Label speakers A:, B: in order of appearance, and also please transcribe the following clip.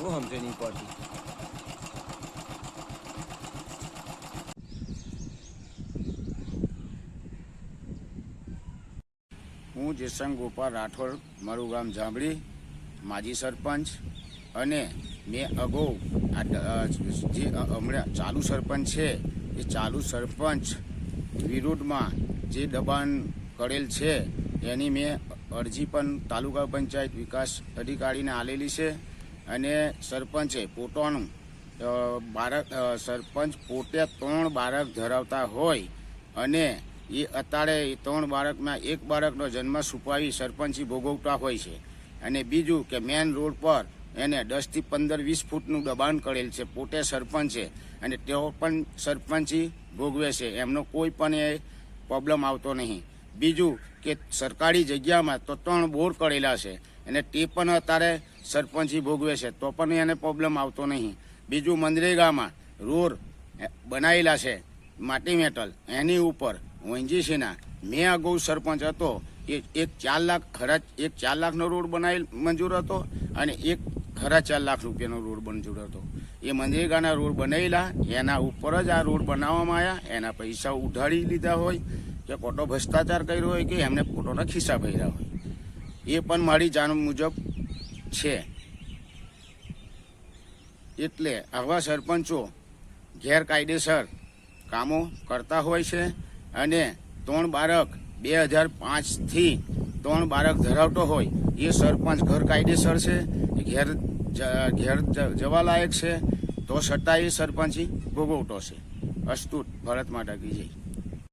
A: હું સમજે નહીં પડતી.
B: હું જેસંગ ગોપાલ રાઠોડ, મારું ગામ જાંબડી, માજી સરપંચ. અને મેં અગાઉ જે હમણાં ચાલુ સરપંચ છે એ ચાલુ સરપંચ વિરુદ્ધમાં જે દબાણ કરેલ છે એની મેં અરજી પણ તાલુકા પંચાયત વિકાસ અધિકારીને આલેલી છે. અને સરપંચે પોતાનું બાળક સરપંચ પોતે 3 બાળક ધરાવતા હોય અને એ અત્યારે 3 બાળકમાં એક બાળકનો જન્મ છુપાવી સરપંચી ભોગવતા હોય છે. અને બીજું કે મેન રોડ પર એને 10 થી 15 20 ફૂટનું દબાણ કરેલ છે. પોતે સરપંચ છે અને તેઓ પણ સરપંચી ભોગવે છે, એમનો કોઈ પણ એ પ્રોબ્લેમ આવતો નહીં. બીજું કે સરકારી જગ્યામાં તો 3 બોર કરેલા છે અને તે પણ અત્યારે સરપંચી ભોગવે છે તો પણ એને પ્રોબ્લેમ આવતો નહીં. બીજું મનરેગામાં રોડ બનાવેલા છે માટી મેટલ, એની ઉપર ઓએનજીસીના મેં અગાઉ સરપંચ હતો એ એક 4 લાખનો રોડ બનાવેલ મંજૂર હતો અને એક 4.5 લાખ રૂપિયાનો રોડ મંજૂર હતો. એ મનરેગાના રોડ બનાવેલા એના ઉપર જ આ રોડ બનાવવામાં આવ્યા. એના પૈસા ઉધારી લીધા હોય કે ખોટો ભ્રષ્ટાચાર કર્યો હોય કે એમને પોતાના ખિસ્સા ભર્યા હોય, એ પણ મારી જાણ મુજબ છે. એટલે આવા સરપંચો ગેરકાયદેસર કામો કરતા હોય છે. અને 3 બાળક 2005થી 3 બાળક ધરાવતો હોય એ સરપંચ ગેરકાયદેસર છે, ઘેર જવા લાયક છે, તો છતાં એ સરપંચી ભોગવતો છે. અસ્તુ ભારત માતા કી જય.